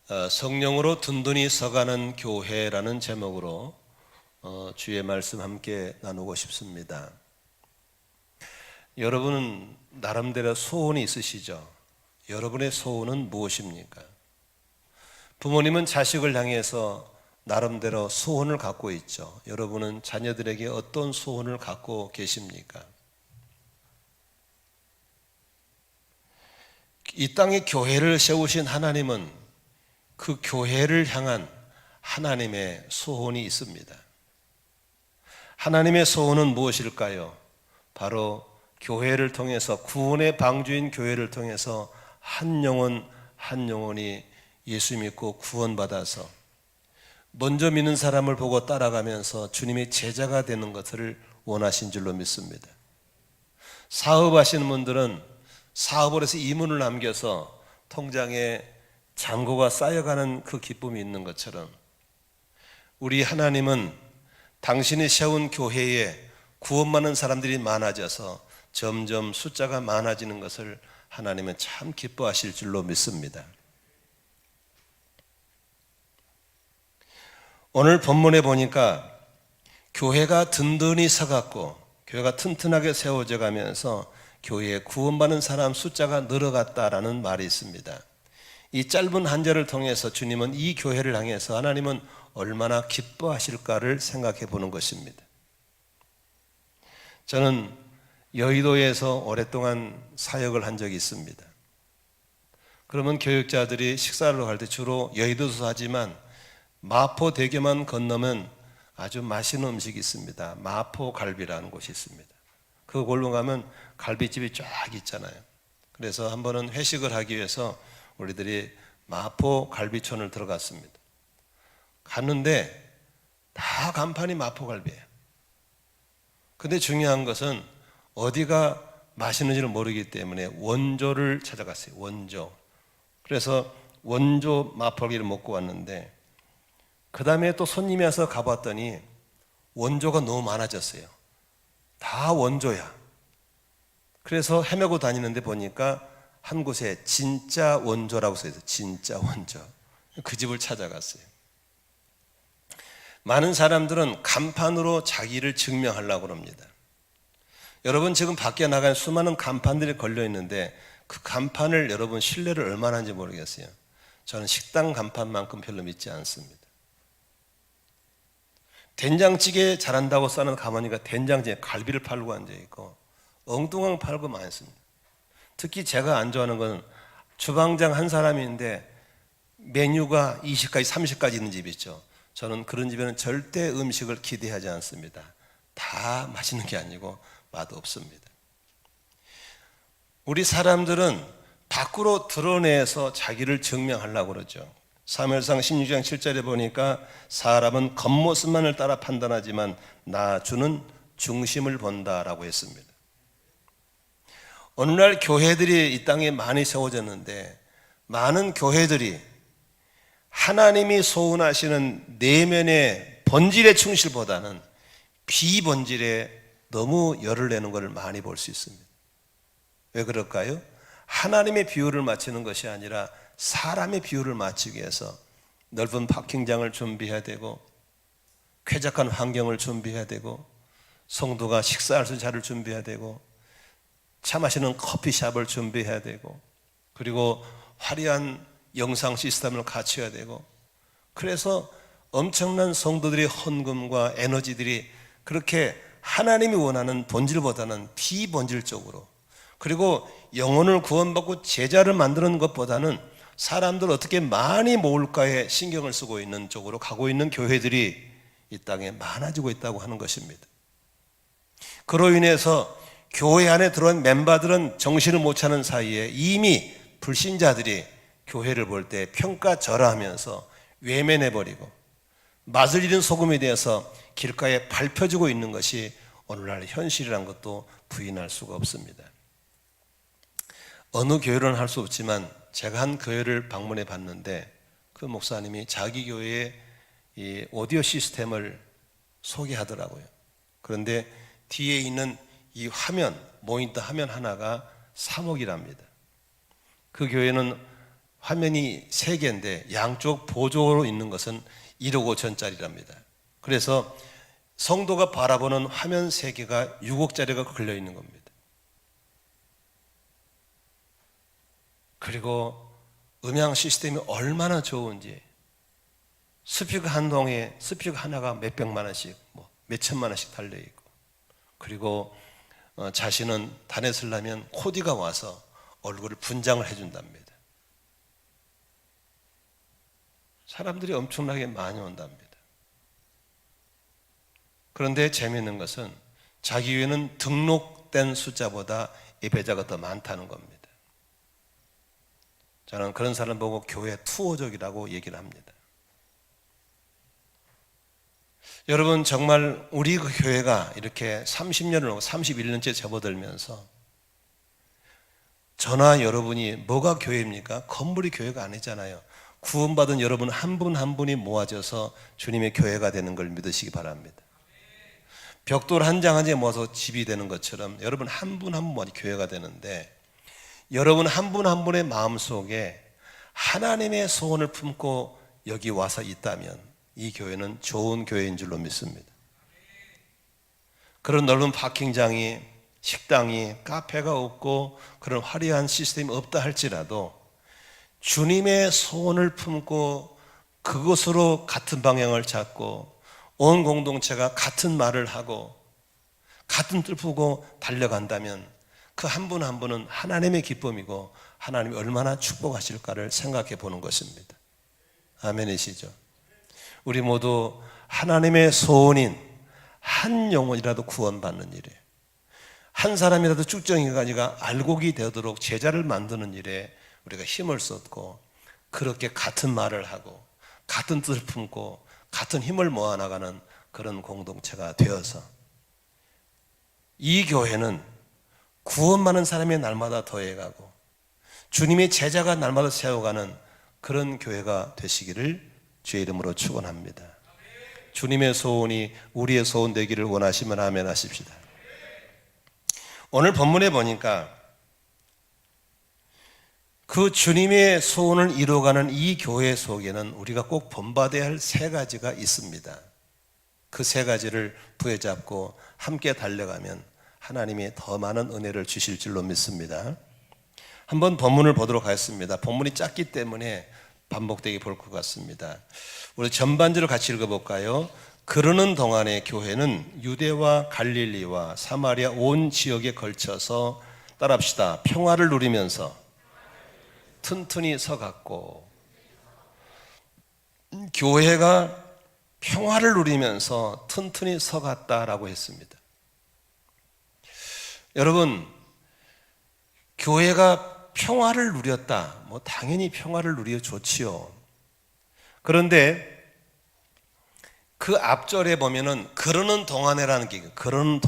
성령으로 든든히 서가는 교회라는 제목으로 주의 말씀 함께 나누고 싶습니다. 여러분은 나름대로 소원이 있으시죠? 여러분의 소원은 무엇입니까? 부모님은 자식을 향해서 나름대로 소원을 갖고 있죠. 여러분은 자녀들에게 어떤 소원을 갖고 계십니까? 이 땅에 교회를 세우신 하나님은 그 교회를 향한 하나님의 소원이 있습니다. 하나님의 소원은 무엇일까요? 바로 교회를 통해서, 구원의 방주인 교회를 통해서 한 영혼 한 영혼이 예수 믿고 구원받아서 먼저 믿는 사람을 보고 따라가면서 주님의 제자가 되는 것을 원하신 줄로 믿습니다. 사업하시는 분들은 사업을 해서 이문을 남겨서 통장에 잔고가 쌓여가는 그 기쁨이 있는 것처럼 우리 하나님은 당신이 세운 교회에 구원받는 사람들이 많아져서 점점 숫자가 많아지는 것을 하나님은 참 기뻐하실 줄로 믿습니다. 오늘 본문에 보니까 교회가 든든히 서갔고 교회가 튼튼하게 세워져 가면서 교회에 구원받는 사람 숫자가 늘어갔다라는 말이 있습니다. 이 짧은 한 절을 통해서 주님은 이 교회를 향해서 하나님은 얼마나 기뻐하실까를 생각해 보는 것입니다. 저는 여의도에서 오랫동안 사역을 한 적이 있습니다. 그러면 교육자들이 식사를 갈 때 주로 여의도에서 하지만 마포대교만 건너면 아주 맛있는 음식이 있습니다. 마포갈비라는 곳이 있습니다. 그 골로 가면 갈비집이 쫙 있잖아요. 그래서 한 번은 회식을 하기 위해서 우리들이 마포갈비촌을 들어갔습니다. 갔는데 다 간판이 마포갈비예요. 근데 중요한 것은 어디가 맛있는지를 모르기 때문에 원조를 찾아갔어요. 원조. 그래서 원조 마포갈비를 먹고 왔는데 그 다음에 또 손님이 와서 가봤더니 원조가 너무 많아졌어요. 다 원조야. 그래서 헤매고 다니는데 보니까 한 곳에 진짜 원조라고 써있어요. 진짜 원조. 그 집을 찾아갔어요. 많은 사람들은 간판으로 자기를 증명하려고 합니다. 여러분 지금 밖에 나가는 수많은 간판들이 걸려 있는데 그 간판을 여러분 신뢰를 얼마나 하는지 모르겠어요. 저는 식당 간판만큼 별로 믿지 않습니다. 된장찌개 잘한다고 싸는 가만히가 된장찌개 갈비를 팔고 앉아있고 엉뚱한 팔고 많습니다. 특히 제가 안 좋아하는 건 주방장 한 사람인데 메뉴가 20가지 30가지 있는 집 있죠. 저는 그런 집에는 절대 음식을 기대하지 않습니다. 다 맛있는 게 아니고 맛없습니다. 우리 사람들은 밖으로 드러내서 자기를 증명하려고 그러죠. 사무엘상 16장 7절에 보니까 사람은 겉모습만을 따라 판단하지만 나 주는 중심을 본다라고 했습니다. 오늘날 교회들이 이 땅에 많이 세워졌는데 많은 교회들이 하나님이 소원하시는 내면의 본질의 충실보다는 비본질에 너무 열을 내는 것을 많이 볼 수 있습니다. 왜 그럴까요? 하나님의 비율을 맞추는 것이 아니라 사람의 비율을 맞추기 위해서 넓은 파킹장을 준비해야 되고 쾌적한 환경을 준비해야 되고 성도가 식사할 수 있는 자리를 준비해야 되고 차 마시는 커피숍을 준비해야 되고 그리고 화려한 영상 시스템을 갖춰야 되고 그래서 엄청난 성도들의 헌금과 에너지들이 그렇게 하나님이 원하는 본질보다는 비본질적으로 그리고 영혼을 구원받고 제자를 만드는 것보다는 사람들 어떻게 많이 모을까에 신경을 쓰고 있는 쪽으로 가고 있는 교회들이 이 땅에 많아지고 있다고 하는 것입니다. 그로 인해서 교회 안에 들어온 멤버들은 정신을 못 차는 사이에 이미 불신자들이 교회를 볼 때 평가절하하면서 외면해버리고 맛을 잃은 소금에 대해서 길가에 밟혀지고 있는 것이 오늘날 현실이라는 것도 부인할 수가 없습니다. 어느 교회로는 할 수 없지만 제가 한 교회를 방문해 봤는데 그 목사님이 자기 교회의 이 오디오 시스템을 소개하더라고요. 그런데 뒤에 있는 이 화면, 모니터 화면 하나가 3억이랍니다. 그 교회는 화면이 3개인데 양쪽 보조로 있는 것은 1억 5천짜리랍니다. 그래서 성도가 바라보는 화면 3개가 6억짜리가 걸려 있는 겁니다. 그리고 음향 시스템이 얼마나 좋은지, 스피커 한 동에 스피커 하나가 몇백만 원씩, 몇천만 원씩 달려 있고, 그리고 자신은 단에 쓰려면 코디가 와서 얼굴을 분장을 해준답니다. 사람들이 엄청나게 많이 온답니다. 그런데 재미있는 것은 자기 교회는 등록된 숫자보다 예배자가 더 많다는 겁니다. 저는 그런 사람 보고 교회 투어족이라고 얘기를 합니다. 여러분, 정말 우리 그 교회가 이렇게 30년을 31년째 접어들면서 저나 여러분이 뭐가 교회입니까? 건물이 교회가 아니잖아요. 구원받은 여러분 한 분 한 분이 모아져서 주님의 교회가 되는 걸 믿으시기 바랍니다. 벽돌 한 장 한 장 모아서 집이 되는 것처럼 여러분 한 분 한 분 모아서 교회가 되는데, 여러분 한 분 한 분의 마음속에 하나님의 소원을 품고 여기 와서 있다면 이 교회는 좋은 교회인 줄로 믿습니다. 그런 넓은 파킹장이, 식당이, 카페가 없고 그런 화려한 시스템이 없다 할지라도 주님의 소원을 품고 그것으로 같은 방향을 잡고 온 공동체가 같은 말을 하고 같은 뜻을 품고 달려간다면 그 한 분 한 분은 하나님의 기쁨이고 하나님이 얼마나 축복하실까를 생각해 보는 것입니다. 아멘이시죠? 우리 모두 하나님의 소원인 한 영혼이라도 구원받는 일에, 한 사람이라도 쭉정이가 알곡이 되도록 제자를 만드는 일에 우리가 힘을 쏟고 그렇게 같은 말을 하고 같은 뜻을 품고 같은 힘을 모아나가는 그런 공동체가 되어서 이 교회는 구원받는 사람이 날마다 더해가고 주님의 제자가 날마다 세워가는 그런 교회가 되시기를 주의 이름으로 축원합니다. 주님의 소원이 우리의 소원 되기를 원하시면 아멘 하십시다. 오늘 본문에 보니까 그 주님의 소원을 이루어가는 이 교회 속에는 우리가 꼭 본받아야 할 3가지가 있습니다. 그 3가지를 부여잡고 함께 달려가면 하나님이 더 많은 은혜를 주실 줄로 믿습니다. 한번 본문을 보도록 하겠습니다. 본문이 짧기 때문에 반복되게 볼 것 같습니다. 우리 전반절을 같이 읽어볼까요? 그러는 동안에 교회는 유대와 갈릴리와 사마리아 온 지역에 걸쳐서 따라합시다. 평화를 누리면서 튼튼히 서갔고, 교회가 평화를 누리면서 튼튼히 서갔다라고 했습니다. 여러분, 교회가 평화를 누렸다. 당연히 평화를 누려 좋지요. 그런데 그 앞절에 보면은 그러는 동안에라는 게, 그러는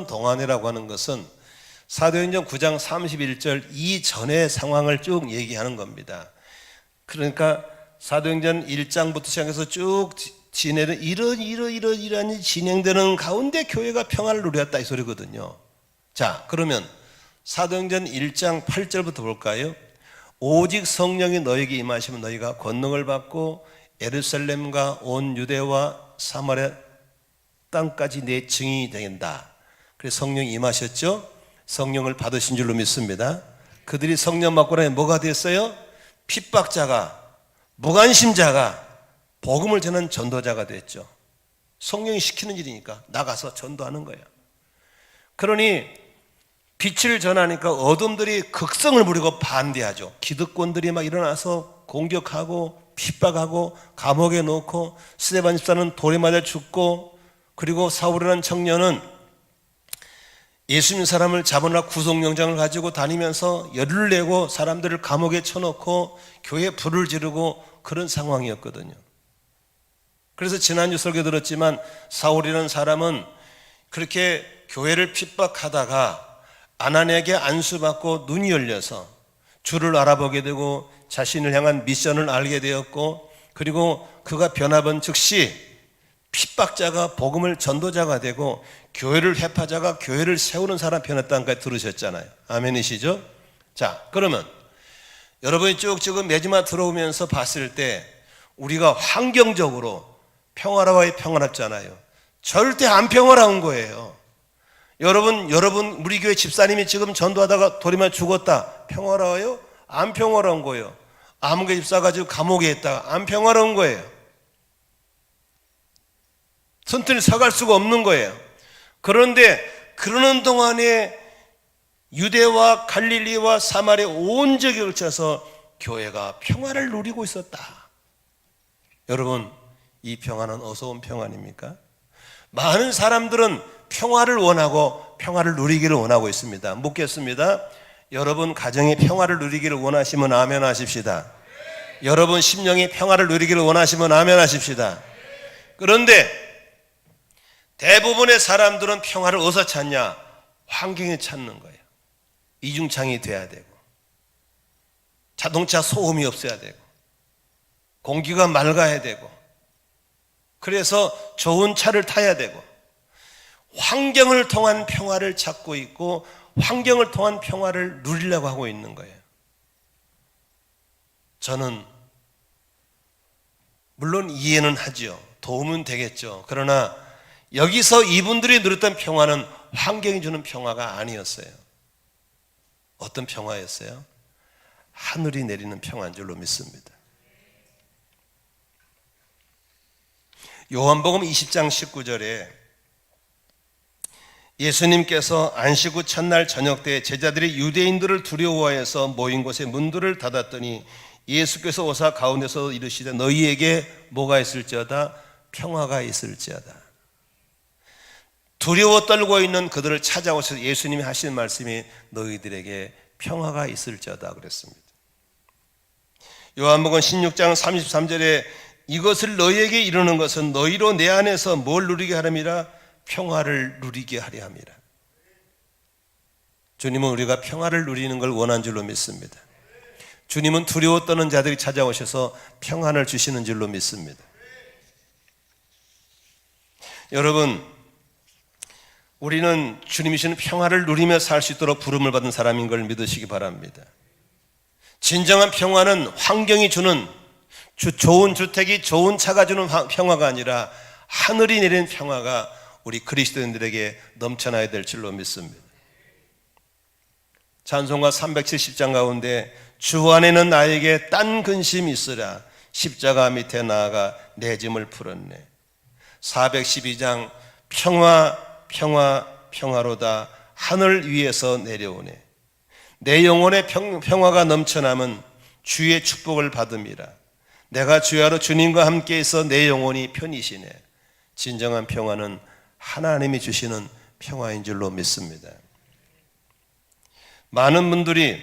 동안에라고 하는 것은 사도행전 9장 31절 이전의 상황을 쭉 얘기하는 겁니다. 그러니까 사도행전 1장부터 시작해서 쭉 지내는 이런 진행되는 가운데 교회가 평화를 누렸다 이 소리거든요. 자, 그러면 사도행전 1장 8절부터 볼까요? 오직 성령이 너에게 임하시면 너희가 권능을 받고 예루살렘과 온 유대와 사마리아 땅까지 내 증인이 된다. 그래서 성령이 임하셨죠? 성령을 받으신 줄로 믿습니다. 그들이 성령 받고 나면 뭐가 됐어요? 핍박자가, 무관심자가 복음을 전하는 전도자가 됐죠. 성령이 시키는 일이니까 나가서 전도하는 거예요. 그러니 빛을 전하니까 어둠들이 극성을 부리고 반대하죠. 기득권들이 막 일어나서 공격하고 핍박하고 감옥에 넣고 스데반 집사는 돌에 맞아 죽고, 그리고 사울이라는 청년은 예수 믿는 사람을 잡으느라 구속영장을 가지고 다니면서 열을 내고 사람들을 감옥에 쳐놓고 교회에 불을 지르고 그런 상황이었거든요. 그래서 지난주 설교 들었지만 사울이라는 사람은 그렇게 교회를 핍박하다가 아나니아에게 안수받고 눈이 열려서 주를 알아보게 되고 자신을 향한 미션을 알게 되었고, 그리고 그가 변화본 즉시 핍박자가 복음을 전도자가 되고 교회를 회파자가 교회를 세우는 사람 변했다는 걸 들으셨잖아요. 아멘이시죠? 자, 그러면 여러분이 쭉쭉 매주마다 들어오면서 봤을 때 우리가 환경적으로 평화로워야 평화롭잖아요. 절대 안 평화로운 거예요. 여러분 우리 교회 집사님이 지금 전도하다가 돌이면 죽었다. 평화로워요? 안 평화로운 거예요. 아무개 집사가 지금 감옥에 있다가 안 평화로운 거예요. 튼튼히 서갈 수가 없는 거예요. 그런데 그러는 동안에 유대와 갈릴리와 사마리아 온 지역에 걸쳐서 교회가 평화를 누리고 있었다. 여러분, 이 평화는 어서 온 평화입니까? 많은 사람들은 평화를 원하고 평화를 누리기를 원하고 있습니다. 묻겠습니다. 여러분 가정이 평화를 누리기를 원하시면 아멘 하십시다. 여러분 심령이 평화를 누리기를 원하시면 아멘 하십시다. 그런데 대부분의 사람들은 평화를 어디서 찾냐? 환경에 찾는 거예요. 이중창이 돼야 되고, 자동차 소음이 없어야 되고, 공기가 맑아야 되고, 그래서 좋은 차를 타야 되고, 환경을 통한 평화를 찾고 있고 환경을 통한 평화를 누리려고 하고 있는 거예요. 저는 물론 이해는 하죠. 도움은 되겠죠. 그러나 여기서 이분들이 누렸던 평화는 환경이 주는 평화가 아니었어요. 어떤 평화였어요? 하늘이 내리는 평화인 줄로 믿습니다. 요한복음 20장 19절에 예수님께서 안식 후 첫날 저녁 때 제자들이 유대인들을 두려워해서 모인 곳에 문들을 닫았더니 예수께서 오사 가운데서 이르시되 너희에게 뭐가 있을지어다? 평화가 있을지어다. 두려워 떨고 있는 그들을 찾아오셔서 예수님이 하시는 말씀이 너희들에게 평화가 있을지어다 그랬습니다. 요한복음 16장 33절에 이것을 너희에게 이르는 것은 너희로 내 안에서 뭘 누리게 하렴이라? 평화를 누리게 하려 함이라. 주님은 우리가 평화를 누리는 걸 원한 줄로 믿습니다. 주님은 두려워 떠는 자들이 찾아오셔서 평안을 주시는 줄로 믿습니다. 여러분, 우리는 주님이 주시는 평화를 누리며 살 수 있도록 부름을 받은 사람인 걸 믿으시기 바랍니다. 진정한 평화는 환경이 주는 좋은 주택이 좋은 차가 주는 평화가 아니라 하늘이 내리는 평화가 우리 그리스도인들에게 넘쳐나야 될 줄로 믿습니다. 찬송가 370장 가운데 주 안에는 나에게 딴 근심이 있으라 십자가 밑에 나아가 내 짐을 풀었네. 412장 평화 평화 평화로다 하늘 위에서 내려오네. 내 영혼의 평화가 넘쳐남은 주의 축복을 받음이라. 내가 주야로 주님과 함께 있어 내 영혼이 편이시네. 진정한 평화는 하나님이 주시는 평화인 줄로 믿습니다. 많은 분들이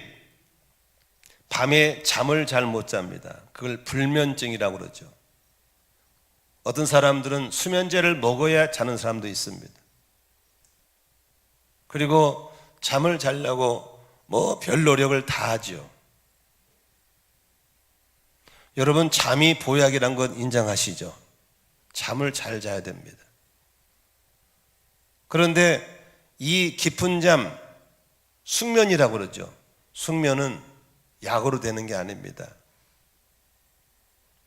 밤에 잠을 잘 못 잡니다. 그걸 불면증이라고 그러죠. 어떤 사람들은 수면제를 먹어야 자는 사람도 있습니다. 그리고 잠을 자려고 별 노력을 다 하죠. 여러분 잠이 보약이란 건 인정하시죠? 잠을 잘 자야 됩니다. 그런데 이 깊은 잠, 숙면이라고 그러죠. 숙면은 약으로 되는 게 아닙니다.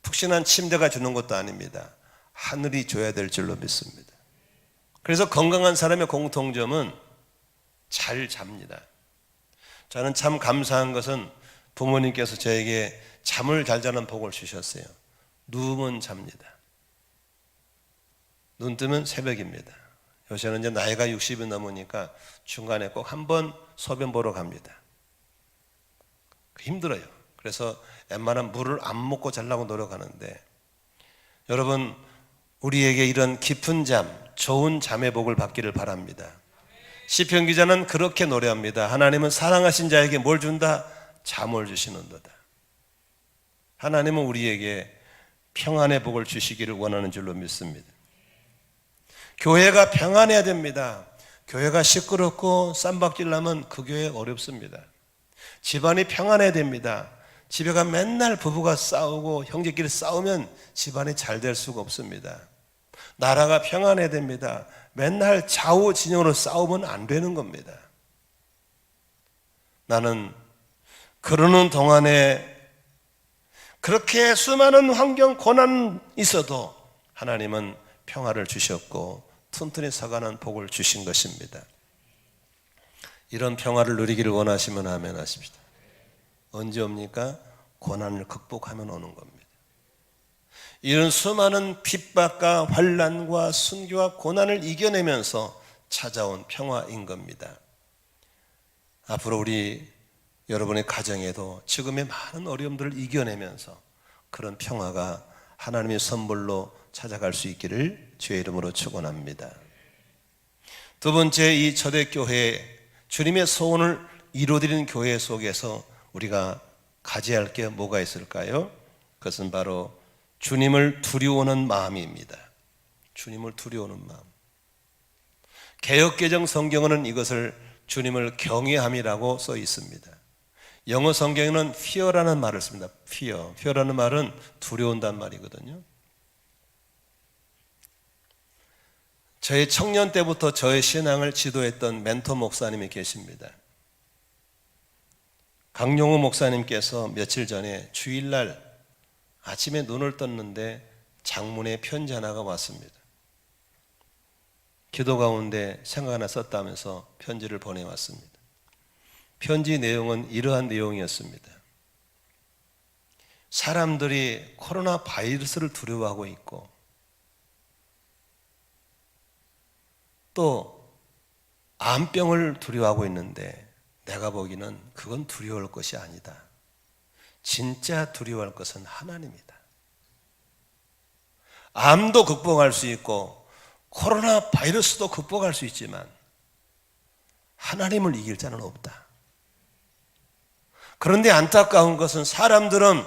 푹신한 침대가 주는 것도 아닙니다. 하늘이 줘야 될 줄로 믿습니다. 그래서 건강한 사람의 공통점은 잘 잡니다. 저는 참 감사한 것은 부모님께서 저에게 잠을 잘 자는 복을 주셨어요. 누우면 잡니다. 눈 뜨면 새벽입니다. 요새는 이제 나이가 60이 넘으니까 중간에 꼭 한 번 소변 보러 갑니다. 힘들어요. 그래서 웬만한 물을 안 먹고 자려고 노력하는데 여러분 우리에게 이런 깊은 잠, 좋은 잠의 복을 받기를 바랍니다. 시편 기자는 그렇게 노래합니다. 하나님은 사랑하신 자에게 뭘 준다? 잠을 주시는도다. 하나님은 우리에게 평안의 복을 주시기를 원하는 줄로 믿습니다. 교회가 평안해야 됩니다. 교회가 시끄럽고 쌈박질 나면 그 교회 어렵습니다. 집안이 평안해야 됩니다. 집에 가 맨날 부부가 싸우고 형제끼리 싸우면 집안이 잘 될 수가 없습니다. 나라가 평안해야 됩니다. 맨날 좌우 진영으로 싸우면 안 되는 겁니다. 나는 그러는 동안에 그렇게 수많은 환경 고난 있어도 하나님은 평화를 주셨고 튼튼히 서가는 복을 주신 것입니다. 이런 평화를 누리기를 원하시면 아멘 하십시다. 언제 옵니까? 고난을 극복하면 오는 겁니다. 이런 수많은 핍박과 환난과 순교와 고난을 이겨내면서 찾아온 평화인 겁니다. 앞으로 우리 여러분의 가정에도 지금의 많은 어려움들을 이겨내면서 그런 평화가 하나님의 선물로 찾아갈 수 있기를 주의 이름으로 축원합니다. 두 번째, 이 초대교회 주님의 소원을 이루어드리는 교회 속에서 우리가 가져야 할 게 뭐가 있을까요? 그것은 바로 주님을 두려워하는 마음입니다. 주님을 두려워하는 마음. 개역개정 성경에는 이것을 주님을 경외함이라고 써 있습니다. 영어 성경에는 fear라는 말을 씁니다. fear라는 말은 두려운다는 말이거든요. 저의 청년 때부터 저의 신앙을 지도했던 멘토 목사님이 계십니다. 강용호 목사님께서 며칠 전에 주일날 아침에 눈을 떴는데 장문의 편지 하나가 왔습니다. 기도 가운데 생각 하나 썼다면서 편지를 보내왔습니다. 편지 내용은 이러한 내용이었습니다. 사람들이 코로나 바이러스를 두려워하고 있고 또 암병을 두려워하고 있는데 내가 보기에는 그건 두려워할 것이 아니다. 진짜 두려워할 것은 하나님이다. 암도 극복할 수 있고 코로나 바이러스도 극복할 수 있지만 하나님을 이길 자는 없다. 그런데 안타까운 것은 사람들은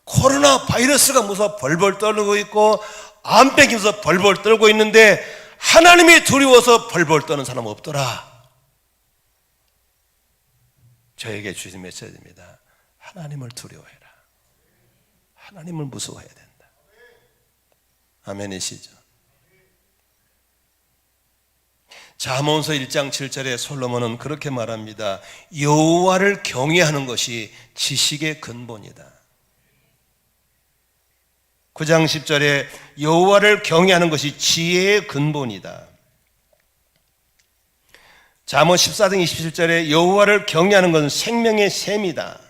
코로나 바이러스가 무서워 벌벌 떨고 있고 암병이 무서워 벌벌 떨고 있는데 하나님이 두려워서 벌벌 떠는 사람 없더라. 저에게 주신 메시지입니다. 하나님을 두려워해라. 하나님을 무서워해야 된다. 아멘이시죠? 잠언서 1장 7절에 솔로몬은 그렇게 말합니다. 여호와를 경외하는 것이 지식의 근본이다. 9장 10절에 여호와를 경외하는 것이 지혜의 근본이다. 잠언 14장 27절에 여호와를 경외하는 것은 생명의 샘이다.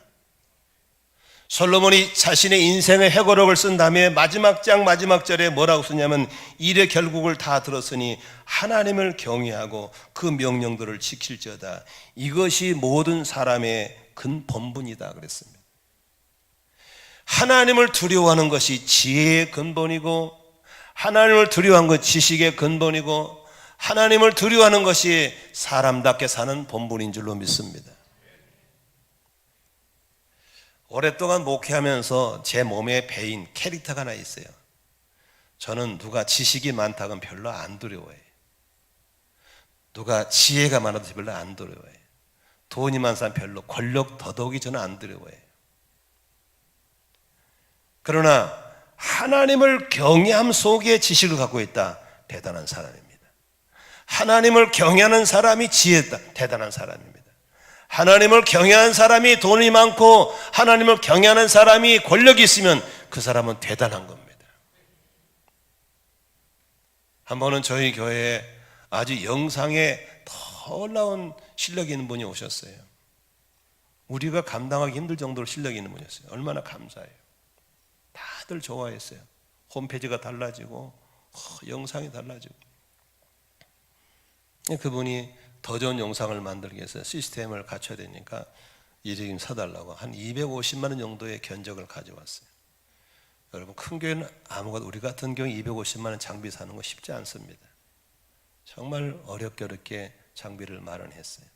솔로몬이 자신의 인생의 회고록을 쓴 다음에 마지막 장 마지막 절에 뭐라고 쓰냐면 일의 결국을 다 들었으니 하나님을 경외하고 그 명령들을 지킬지어다. 이것이 모든 사람의 근본분이다 그랬습니다. 하나님을 두려워하는 것이 지혜의 근본이고 하나님을 두려워하는 것이 지식의 근본이고 하나님을 두려워하는 것이 사람답게 사는 본분인 줄로 믿습니다. 오랫동안 목회하면서 제 몸에 배인 캐릭터가 하나 있어요. 저는 누가 지식이 많다고는 별로 안 두려워해요. 누가 지혜가 많아도 별로 안 두려워해요. 돈이 많은 사람 별로, 권력 더더욱이 저는 안 두려워해요. 그러나 하나님을 경외함 속에 지식을 갖고 있다. 대단한 사람입니다. 하나님을 경외하는 사람이 지혜다. 대단한 사람입니다. 하나님을 경외하는 사람이 돈이 많고 하나님을 경외하는 사람이 권력이 있으면 그 사람은 대단한 겁니다. 한 번은 저희 교회에 아주 영상에 놀라운 실력이 있는 분이 오셨어요. 우리가 감당하기 힘들 정도로 실력이 있는 분이었어요. 얼마나 감사해요. 다들 좋아했어요. 홈페이지가 달라지고 영상이 달라지고. 그분이 더 좋은 영상을 만들기 위해서 시스템을 갖춰야 되니까 이름 사달라고 한 250만 원 정도의 견적을 가져왔어요. 여러분, 큰 교회는 아무것도, 우리 같은 경우 250만 원 장비 사는 거 쉽지 않습니다. 정말 어렵게 장비를 마련했어요.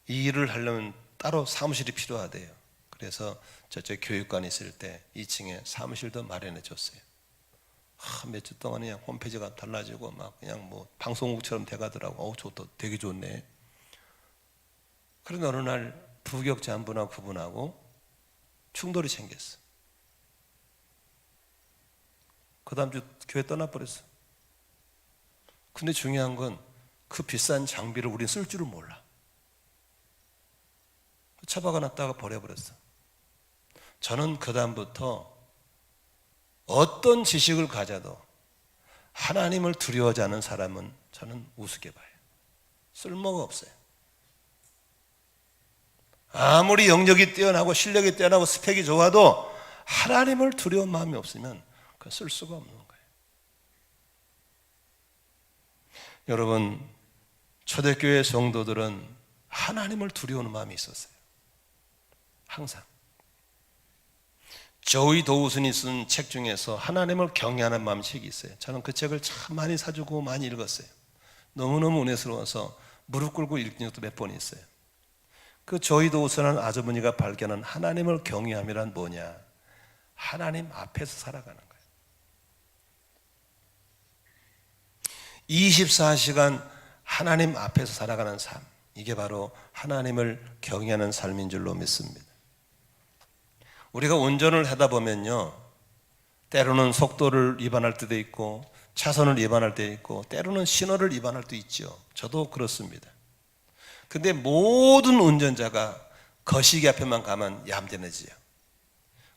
이 일을 하려면 따로 사무실이 필요하대요. 그래서 저쪽 교육관에 있을 때 2층에 사무실도 마련해 줬어요. 몇 주 동안 그냥 홈페이지가 달라지고 막 그냥 뭐 방송국처럼 돼가더라고. 좋다, 되게 좋네. 그런데 어느 날 부교육자 한 분하고 그분하고 충돌이 생겼어. 그 다음 주 교회 떠나버렸어. 근데 중요한 건 그 비싼 장비를 우리는 쓸 줄을 몰라. 처박아 놨다가 버려버렸어. 저는 그 다음부터 어떤 지식을 가져도 하나님을 두려워하지 않는 사람은 저는 우습게 봐요. 쓸모가 없어요. 아무리 영역이 뛰어나고 실력이 뛰어나고 스펙이 좋아도 하나님을 두려운 마음이 없으면 그건 쓸 수가 없는 거예요. 여러분, 초대교회 성도들은 하나님을 두려워하는 마음이 있었어요. 항상. 조이 도우슨이 쓴 책 중에서 하나님을 경외하는 마음 책이 있어요. 저는 그 책을 참 많이 사주고 많이 읽었어요. 너무너무 은혜스러워서 무릎 꿇고 읽은 적도 몇 번 있어요. 그 조이 도우슨은 아주머니가 발견한 하나님을 경외함이란 뭐냐? 하나님 앞에서 살아가는 거예요. 24시간 하나님 앞에서 살아가는 삶, 이게 바로 하나님을 경외하는 삶인 줄로 믿습니다. 우리가 운전을 하다 보면요, 때로는 속도를 위반할 때도 있고 차선을 위반할 때도 있고 때로는 신호를 위반할 때도 있죠. 저도 그렇습니다. 근데 모든 운전자가 거시기 앞에만 가면 얌전해져요.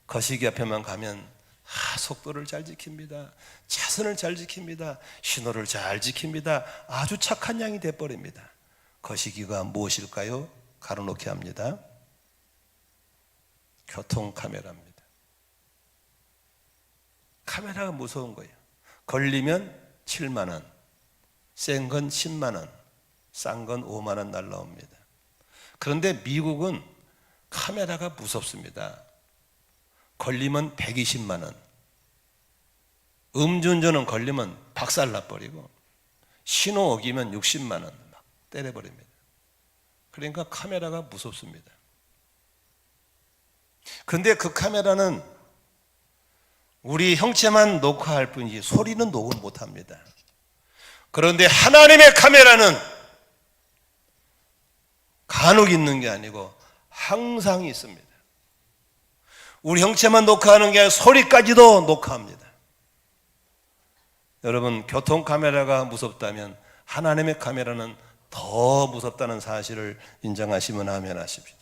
거시기 앞에만 가면 속도를 잘 지킵니다. 차선을 잘 지킵니다. 신호를 잘 지킵니다. 아주 착한 양이 돼버립니다. 거시기가 무엇일까요? 가로놓게 합니다. 교통카메라입니다. 카메라가 무서운 거예요. 걸리면 7만 원, 센 건 10만 원, 싼 건 5만 원 날라옵니다. 그런데 미국은 카메라가 무섭습니다. 걸리면 120만 원, 음주운전은 걸리면 박살나버리고 신호 어기면 60만 원 막 때려버립니다. 그러니까 카메라가 무섭습니다. 그런데 그 카메라는 우리 형체만 녹화할 뿐이지 소리는 녹음 못합니다. 그런데 하나님의 카메라는 간혹 있는 게 아니고 항상 있습니다. 우리 형체만 녹화하는 게 아니라 소리까지도 녹화합니다. 여러분, 교통카메라가 무섭다면 하나님의 카메라는 더 무섭다는 사실을 인정하시면 아멘 하십시오.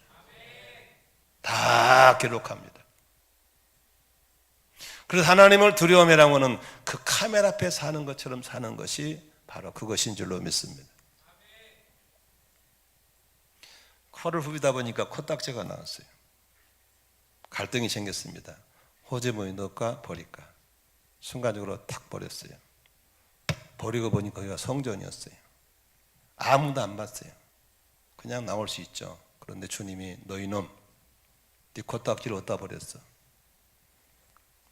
다 기록합니다. 그래서 하나님을 두려움이라는 것은 그 카메라 앞에 사는 것처럼 사는 것이 바로 그것인 줄로 믿습니다. 코를 후비다 보니까 코딱지가 나왔어요. 갈등이 생겼습니다. 호재무이 넣을까 버릴까? 순간적으로 탁 버렸어요. 버리고 보니 거기가 성전이었어요. 아무도 안 봤어요. 그냥 나올 수 있죠. 그런데 주님이 너 이놈, 네 코딱지를 어디다 버렸어?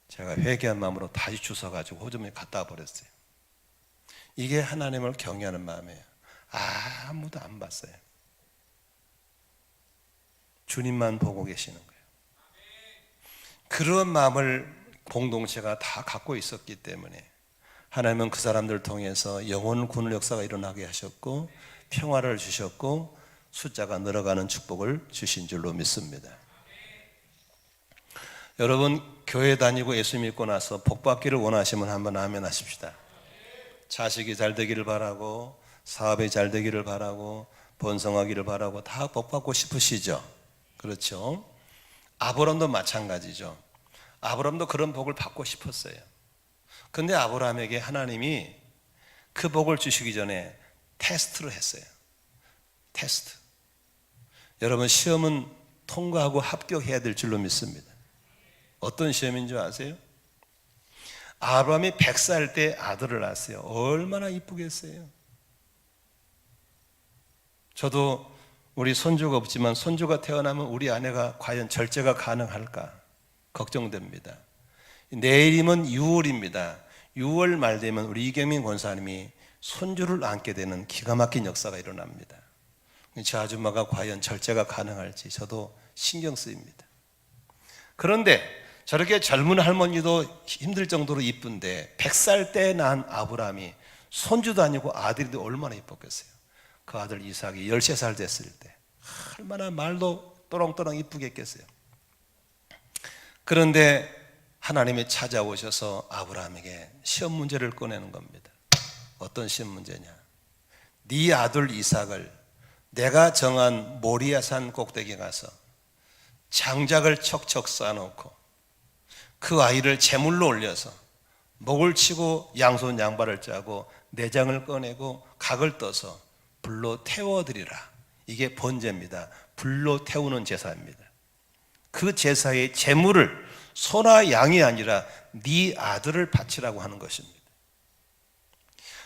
제가 회개한 마음으로 다시 주워가지고 호주머니에 갖다 버렸어요. 이게 하나님을 경외하는 마음이에요. 아무도 안 봤어요. 주님만 보고 계시는 거예요. 그런 마음을 공동체가 다 갖고 있었기 때문에 하나님은 그 사람들을 통해서 영혼을 구는 역사가 일어나게 하셨고 평화를 주셨고 숫자가 늘어가는 축복을 주신 줄로 믿습니다. 여러분, 교회 다니고 예수 믿고 나서 복 받기를 원하시면 한번 아멘 하십시다. 자식이 잘 되기를 바라고 사업이 잘 되기를 바라고 번성하기를 바라고 다 복 받고 싶으시죠? 그렇죠? 아브람도 마찬가지죠. 아브람도 그런 복을 받고 싶었어요. 그런데 아브람에게 하나님이 그 복을 주시기 전에 테스트를 했어요. 테스트. 여러분, 시험은 통과하고 합격해야 될 줄로 믿습니다. 어떤 시험인 줄 아세요? 아브람이 100살 때 아들을 낳았어요. 얼마나 이쁘겠어요. 저도 우리 손주가 없지만 손주가 태어나면 우리 아내가 과연 절제가 가능할까 걱정됩니다. 내일이면 6월입니다. 6월 말 되면 우리 이경민 권사님이 손주를 안게 되는 기가 막힌 역사가 일어납니다. 저 아줌마가 과연 절제가 가능할지 저도 신경 쓰입니다. 그런데 저렇게 젊은 할머니도 힘들 정도로 이쁜데 100살 때 난 아브라함이 손주도 아니고 아들인데 얼마나 이뻤겠어요. 그 아들 이삭이 13살 됐을 때 얼마나 말도 또렁또렁 이쁘게 했겠어요. 그런데 하나님이 찾아오셔서 아브라함에게 시험 문제를 꺼내는 겁니다. 어떤 시험 문제냐? 네 아들 이삭을 내가 정한 모리아산 꼭대기에 가서 장작을 척척 쌓아놓고 그 아이를 제물로 올려서 목을 치고 양손 양발을 짜고 내장을 꺼내고 각을 떠서 불로 태워드리라. 이게 번제입니다. 불로 태우는 제사입니다. 그 제사의 제물을 소나 양이 아니라 네 아들을 바치라고 하는 것입니다.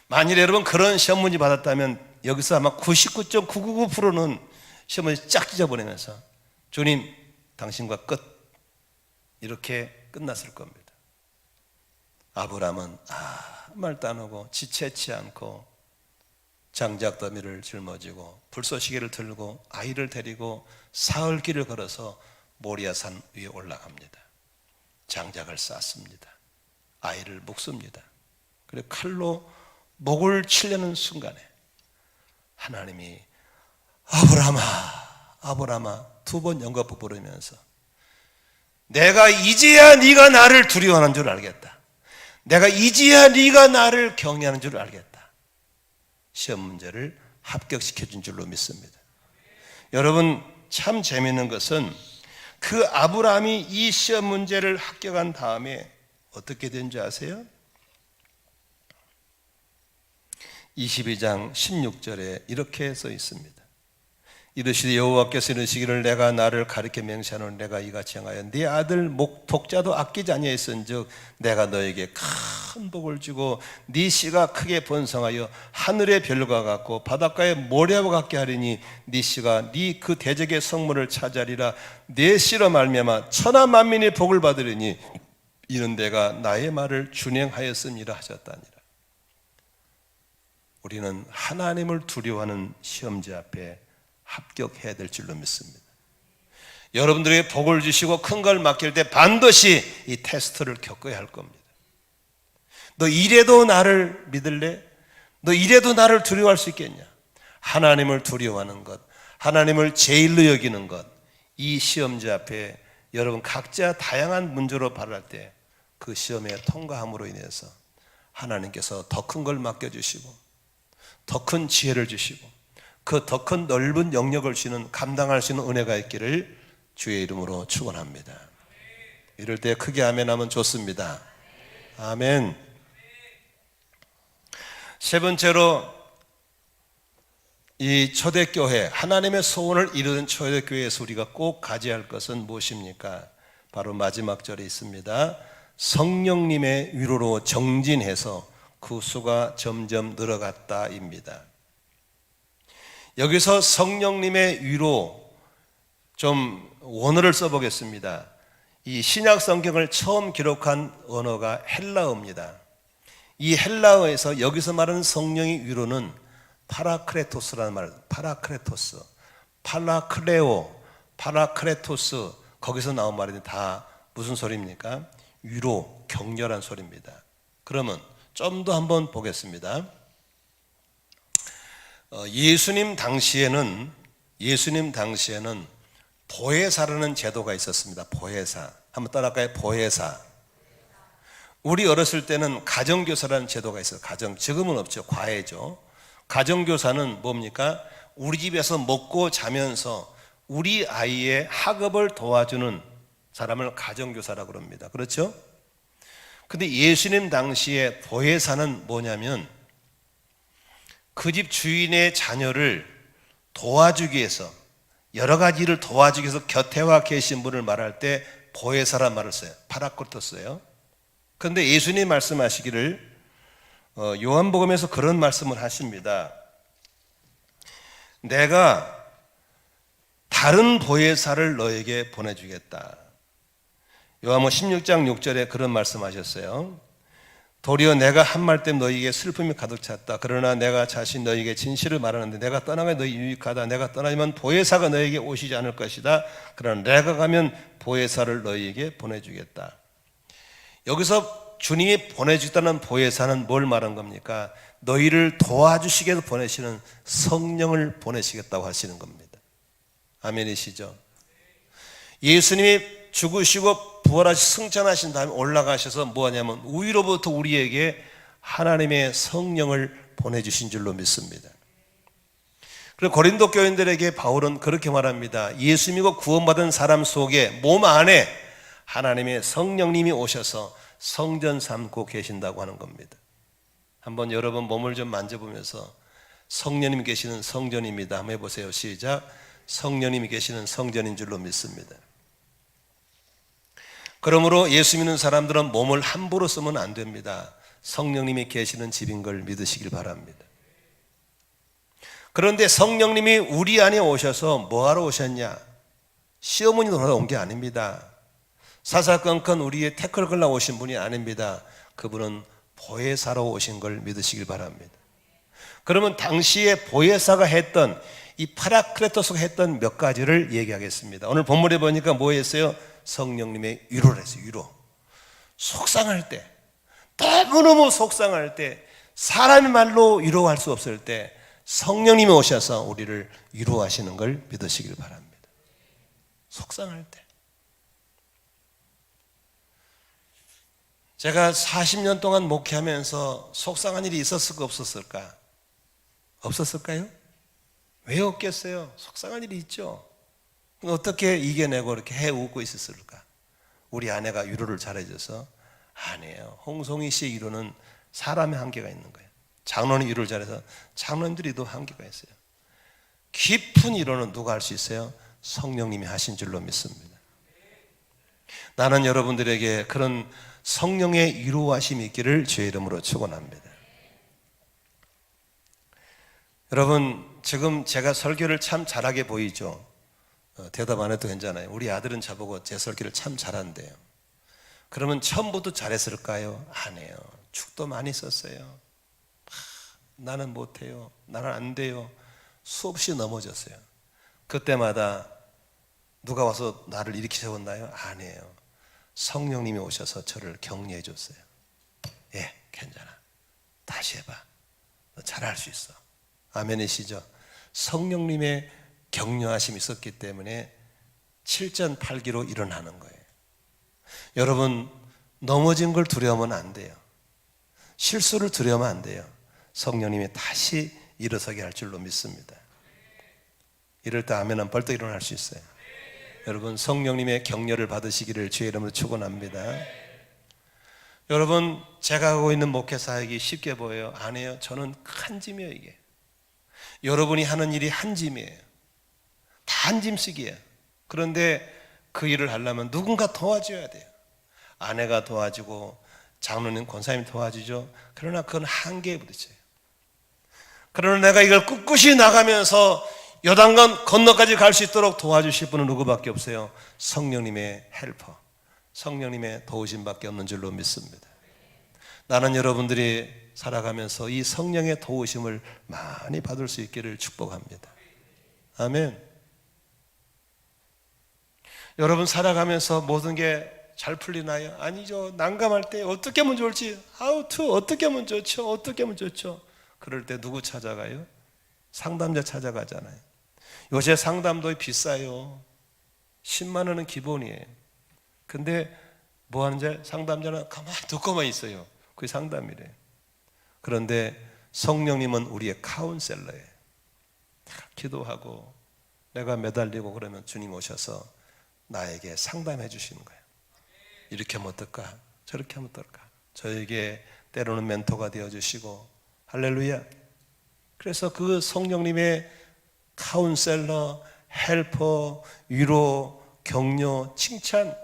만일 여러분 그런 시험 문제 받았다면 여기서 아마 99.999%는 시험 문제 쫙 찢어버리면서 주님 당신과 끝, 이렇게 끝났을 겁니다. 아브라함은 아무 말도 안 하고 지체치 않고 장작 더미를 짊어지고 불쏘시개를 들고 아이를 데리고 사흘 길을 걸어서 모리아산 위에 올라갑니다. 장작을 쌓습니다. 아이를 묶습니다. 그리고 칼로 목을 치려는 순간에 하나님이 아브라함아, 아브라함아 두 번 연거푸 부르면서 내가 이제야 네가 나를 두려워하는 줄 알겠다. 내가 이제야 네가 나를 경외하는 줄 알겠다. 시험 문제를 합격시켜준 줄로 믿습니다. 여러분 참 재미있는 것은 그 아브라함이 이 시험 문제를 합격한 다음에 어떻게 된 줄 아세요? 22장 16절에 이렇게 써 있습니다. 이르시되 여호와께서 이르시기를 내가 나를 가리켜 맹세하노니 내가 이같이 행하여 네 아들 독자도 아끼지 아니하였은즉 내가 너에게 큰 복을 주고 네 씨가 크게 번성하여 하늘의 별과 같고 바닷가의 모래와 같게 하리니 네 씨가 네 그 대적의 성문을 차지하리라. 네 씨로 말미암아 천하 만민이 복을 받으리니 이는 내가 나의 말을 준행하였음이라 하셨다니라. 우리는 하나님을 두려워하는 시험지 앞에 합격해야 될 줄로 믿습니다. 여러분들에게 복을 주시고 큰 걸 맡길 때 반드시 이 테스트를 겪어야 할 겁니다. 너 이래도 나를 믿을래? 너 이래도 나를 두려워할 수 있겠냐? 하나님을 두려워하는 것, 하나님을 제일로 여기는 것, 이 시험지 앞에 여러분 각자 다양한 문제로 발할 때 그 시험에 통과함으로 인해서 하나님께서 더 큰 걸 맡겨주시고 더 큰 지혜를 주시고 그 더 큰 넓은 영역을 주시는 감당할 수 있는 은혜가 있기를 주의 이름으로 축원합니다. 이럴 때 크게 아멘 하면 좋습니다. 아멘. 세 번째로 이 초대교회, 하나님의 소원을 이루는 초대교회에서 우리가 꼭 가져야 할 것은 무엇입니까? 바로 마지막 절에 있습니다. 성령님의 위로로 정진해서 그 수가 점점 늘어갔다입니다. 여기서 성령님의 위로 좀 원어를 써보겠습니다. 이 신약 성경을 처음 기록한 언어가 헬라어입니다. 이 헬라어에서 여기서 말하는 성령의 위로는 파라크레토스라는 말, 파라크레토스, 팔라크레오, 파라크레토스, 거기서 나온 말인데 다 무슨 소리입니까? 위로, 격렬한 소리입니다. 그러면 좀 더 한번 보겠습니다. 예수님 당시에는 보혜사라는 제도가 있었습니다. 보혜사. 한번 따라할까요? 보혜사. 우리 어렸을 때는 가정교사라는 제도가 있어요. 지금은 없죠. 과외죠. 가정교사는 뭡니까? 우리 집에서 먹고 자면서 우리 아이의 학업을 도와주는 사람을 가정교사라고 합니다. 그렇죠? 근데 예수님 당시에 보혜사는 뭐냐면 그 집 주인의 자녀를 도와주기 위해서 여러 가지 일을 도와주기 위해서 곁에 와 계신 분을 말할 때 보혜사란 말을 써요. 파라크레토스예요. 그런데 예수님 말씀하시기를 요한복음에서 그런 말씀을 하십니다. 내가 다른 보혜사를 너에게 보내주겠다. 요한복음 16장 6절에 그런 말씀하셨어요. 도리어 내가 한 말 때문에 너희에게 슬픔이 가득 찼다. 그러나 내가 자신 너희에게 진실을 말하는데 내가 떠나면 너희 유익하다. 내가 떠나면 보혜사가 너희에게 오시지 않을 것이다. 그러나 내가 가면 보혜사를 너희에게 보내주겠다. 여기서 주님이 보내주겠다는 보혜사는 뭘 말한 겁니까? 너희를 도와주시기 위해서 보내시는 성령을 보내시겠다고 하시는 겁니다. 아멘이시죠? 예수님이 죽으시고 부활하시 승천하신 다음에 올라가셔서 뭐하냐면 위로부터 우리에게 하나님의 성령을 보내주신 줄로 믿습니다. 그리고 고린도 교인들에게 바울은 그렇게 말합니다. 예수 믿고 구원받은 사람 속에 몸 안에 하나님의 성령님이 오셔서 성전 삼고 계신다고 하는 겁니다. 한번 여러분 몸을 좀 만져보면서 성령님이 계시는 성전입니다. 한번 해보세요. 시작. 성령님이 계시는 성전인 줄로 믿습니다. 그러므로 예수 믿는 사람들은 몸을 함부로 쓰면 안 됩니다. 성령님이 계시는 집인 걸 믿으시길 바랍니다. 그런데 성령님이 우리 안에 오셔서 뭐하러 오셨냐? 시어머니 돌아다 온 게 아닙니다. 사사건건 우리의 태클을 걸러 오신 분이 아닙니다. 그분은 보혜사로 오신 걸 믿으시길 바랍니다. 그러면 당시에 보혜사가 했던 이 파라클레토스가 했던 몇 가지를 얘기하겠습니다. 오늘 본문에 보니까 뭐 했어요? 성령님의 위로를 했어요. 위로. 속상할 때, 너무너무 속상할 때, 사람의 말로 위로할 수 없을 때 성령님이 오셔서 우리를 위로하시는 걸 믿으시길 바랍니다. 속상할 때. 제가 40년 동안 목회하면서 속상한 일이 있었을까 없었을까? 없었을까요? 왜 없겠어요? 속상한 일이 있죠. 어떻게 이겨내고 이렇게 해웃고 있었을까? 우리 아내가 위로를 잘해줘서. 아니에요. 홍송희 씨의 위로는 사람의 한계가 있는 거예요. 장로는 위로를 잘해서 장로님들이도 한계가 있어요. 깊은 위로는 누가 할 수 있어요? 성령님이 하신 줄로 믿습니다. 나는 여러분들에게 그런 성령의 위로하심이 있기를 주의 이름으로 축원합니다. 여러분, 지금 제가 설교를 참 잘하게 보이죠? 대답 안 해도 괜찮아요. 우리 아들은 저보고 제 설교를 참 잘한대요. 그러면 처음부터 잘했을까요? 아니에요. 축도 많이 썼어요. 나는 못해요. 나는 안 돼요. 수없이 넘어졌어요. 그때마다 누가 와서 나를 일으키 세웠나요? 아니에요. 성령님이 오셔서 저를 격려해 줬어요. 예, 괜찮아. 다시 해봐. 너 잘할 수 있어. 아멘이시죠? 성령님의 격려하심이 있었기 때문에 7전8기로 일어나는 거예요. 여러분, 넘어진 걸 두려워하면 안 돼요. 실수를 두려워하면 안 돼요. 성령님이 다시 일어서게 할 줄로 믿습니다. 이럴 때 아멘은 벌떡 일어날 수 있어요. 여러분, 성령님의 격려를 받으시기를 주의 이름으로 축원합니다. 여러분, 제가 하고 있는 목회 사역이 쉽게 보여요? 아니에요. 저는 큰 짐이에요. 이게 여러분이 하는 일이 한 짐이에요. 다 한 짐씩이에요. 그런데 그 일을 하려면 누군가 도와줘야 돼요. 아내가 도와주고 장로님, 권사님이 도와주죠. 그러나 그건 한계에 부딪혀요. 그러나 내가 이걸 꿋꿋이 나가면서 요단강 건너까지 갈 수 있도록 도와주실 분은 누구밖에 없어요? 성령님의 헬퍼, 성령님의 도우심밖에 없는 줄로 믿습니다. 나는 여러분들이 살아가면서 이 성령의 도우심을 많이 받을 수 있기를 축복합니다. 아멘. 여러분 살아가면서 모든 게 잘 풀리나요? 아니죠. 난감할 때 어떻게 하면 좋을지, 어떻게 하면 좋죠? 어떻게 하면 좋죠? 그럴 때 누구 찾아가요? 상담자 찾아가잖아요. 요새 상담도 비싸요. 10만 원은 기본이에요. 근데 뭐 하는지 상담자는 가만히 듣고만 있어요. 그게 상담이래요. 그런데 성령님은 우리의 카운셀러예요. 기도하고 내가 매달리고 그러면 주님 오셔서 나에게 상담해 주시는 거예요. 이렇게 하면 어떨까? 저렇게 하면 어떨까? 저에게 때로는 멘토가 되어주시고, 할렐루야. 그래서 그 성령님의 카운셀러, 헬퍼, 위로, 격려, 칭찬,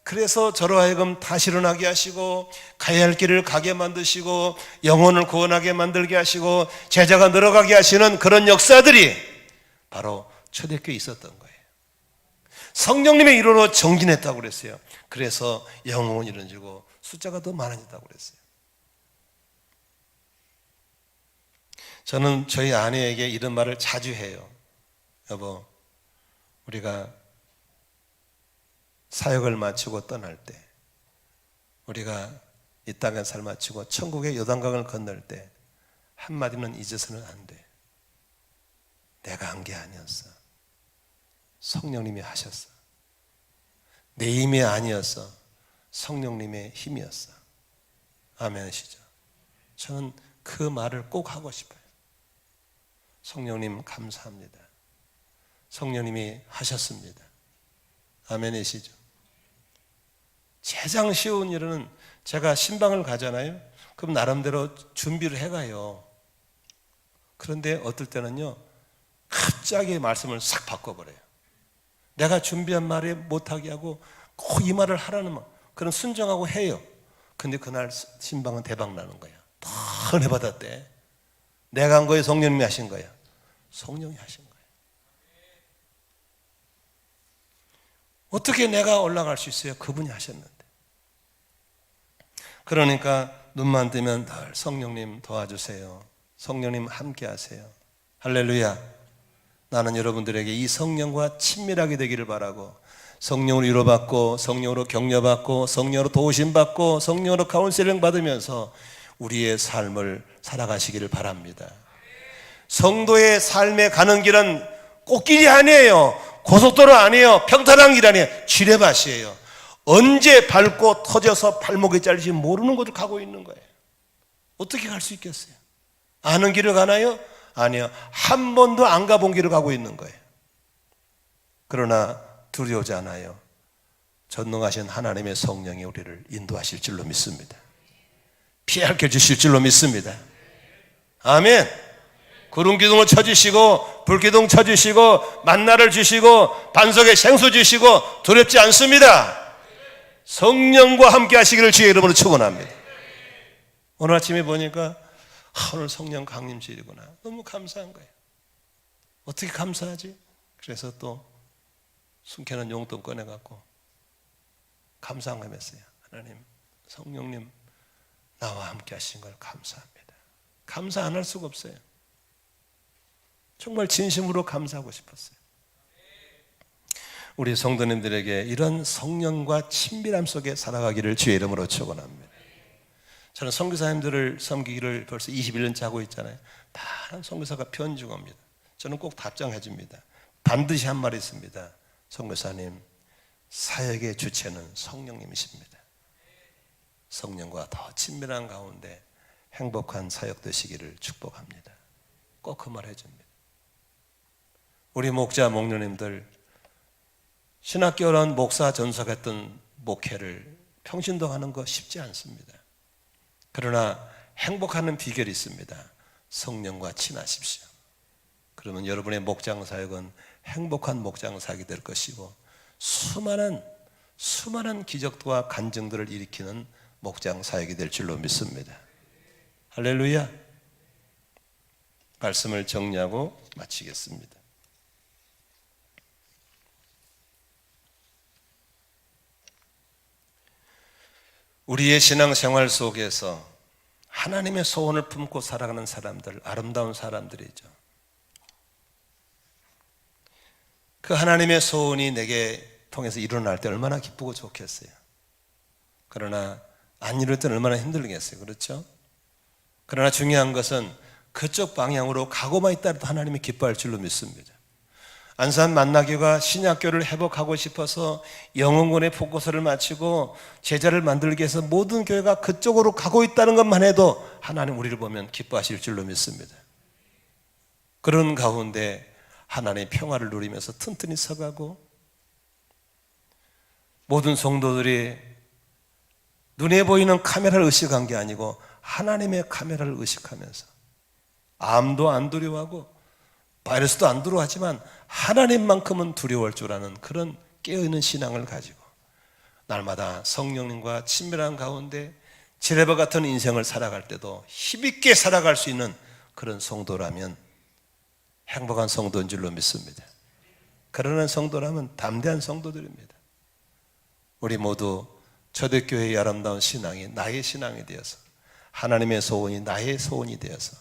그래서 저로 하여금 다시 일어나게 하시고 가야 할 길을 가게 만드시고 영혼을 구원하게 만들게 하시고 제자가 늘어가게 하시는 그런 역사들이 바로 초대교회에 있었던 거예요. 성령님의 위로로 정진했다고 그랬어요. 그래서 영혼이 이루어지고 숫자가 더 많아졌다고 그랬어요. 저는 저희 아내에게 이런 말을 자주 해요. 여보, 우리가 사역을 마치고 떠날 때, 우리가 이 땅에 살 마치고 천국의 요단강을 건널 때 한마디는 잊어서는 안 돼. 내가 한 게 아니었어. 성령님이 하셨어. 내 힘이 아니었어. 성령님의 힘이었어. 아멘이시죠? 저는 그 말을 꼭 하고 싶어요. 성령님 감사합니다. 성령님이 하셨습니다. 아멘이시죠? 가장 쉬운 일은 제가 신방을 가잖아요. 그럼 나름대로 준비를 해가요. 그런데 어떨 때는요, 갑자기 말씀을 싹 바꿔버려요. 내가 준비한 말에 못하게 하고 꼭 이 말을 하라는 말, 그런 순종하고 해요. 근데 그날 신방은 대박 나는 거야. 더 은혜 받았대. 내가 한 거예요? 성령님이 하신 거야? 성령이 하신 거예요. 어떻게 내가 올라갈 수 있어요? 그분이 하셨는데. 그러니까 눈만 뜨면 늘 성령님 도와주세요. 성령님 함께 하세요. 할렐루야. 나는 여러분들에게 이 성령과 친밀하게 되기를 바라고, 성령으로 위로받고, 성령으로 격려받고, 성령으로 도우심받고, 성령으로 카운셀링 받으면서 우리의 삶을 살아가시기를 바랍니다. 성도의 삶에 가는 길은 꽃길이 아니에요. 고속도로 아니에요. 평탄한 길 아니에요. 지뢰밭이에요. 언제 밟고 터져서 발목이 잘릴지 모르는 곳을 가고 있는 거예요. 어떻게 갈 수 있겠어요? 아는 길을 가나요? 아니요. 한 번도 안 가본 길을 가고 있는 거예요. 그러나 두려우지 않아요. 전능하신 하나님의 성령이 우리를 인도하실 줄로 믿습니다. 피할 길 주실 줄로 믿습니다. 아멘. 구름 기둥을 쳐주시고 불기둥 쳐주시고 만나를 주시고 반석에 생수 주시고 두렵지 않습니다. 성령과 함께 하시기를 주의 이름으로 축원합니다. 오늘 아침에 보니까 오늘 성령 강림주일이구나. 너무 감사한 거예요. 어떻게 감사하지? 그래서 또 숨겨놓은 용돈 꺼내갖고 감사함했어요. 하나님, 성령님 나와 함께 하신 걸 감사합니다. 감사 안 할 수가 없어요. 정말 진심으로 감사하고 싶었어요. 우리 성도님들에게 이런 성령과 친밀함 속에 살아가기를 주의 이름으로 축원합니다. 저는 선교사님들을 섬기기를 벌써 21년째 하고 있잖아요. 많은 선교사가 편지가 옵니다. 저는 꼭 답장해 줍니다. 반드시 한 말이 있습니다. 선교사님, 사역의 주체는 성령님이십니다. 성령과 더 친밀한 가운데 행복한 사역 되시기를 축복합니다. 꼭 그 말 해줍니다. 우리 목자, 목녀님들 신학교란 목사 전석했던 목회를 평신도 하는 거 쉽지 않습니다. 그러나 행복하는 비결이 있습니다. 성령과 친하십시오. 그러면 여러분의 목장 사역은 행복한 목장 사역이 될 것이고 수많은 기적과 간증들을 일으키는 목장 사역이 될 줄로 믿습니다. 할렐루야. 말씀을 정리하고 마치겠습니다. 우리의 신앙생활 속에서 하나님의 소원을 품고 살아가는 사람들, 아름다운 사람들이죠. 그 하나님의 소원이 내게 통해서 일어날 때 얼마나 기쁘고 좋겠어요. 그러나 안 이룰 때는 얼마나 힘들겠어요. 그렇죠? 그러나 중요한 것은 그쪽 방향으로 가고만 있다도 하나님이 기뻐할 줄로 믿습니다. 안산 만나교가 신약교를 회복하고 싶어서 영흥군의 포커스를 마치고 제자를 만들기 위해서 모든 교회가 그쪽으로 가고 있다는 것만 해도 하나님 우리를 보면 기뻐하실 줄로 믿습니다. 그런 가운데 하나님의 평화를 누리면서 튼튼히 서가고 모든 성도들이 눈에 보이는 카메라를 의식한 게 아니고 하나님의 카메라를 의식하면서 암도 안 두려워하고 바이러스도 안 두려워하지만 하나님만큼은 두려워할 줄 아는 그런 깨어있는 신앙을 가지고 날마다 성령님과 친밀한 가운데 지뢰밭 같은 인생을 살아갈 때도 힘있게 살아갈 수 있는 그런 성도라면 행복한 성도인 줄로 믿습니다. 그러는 성도라면 담대한 성도들입니다. 우리 모두 초대교회의 아름다운 신앙이 나의 신앙이 되어서 하나님의 소원이 나의 소원이 되어서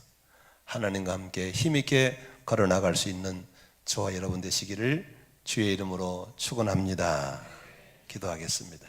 하나님과 함께 힘있게 걸어나갈 수 있는 저와 여러분 되시기를 주의 이름으로 축원합니다. 기도하겠습니다.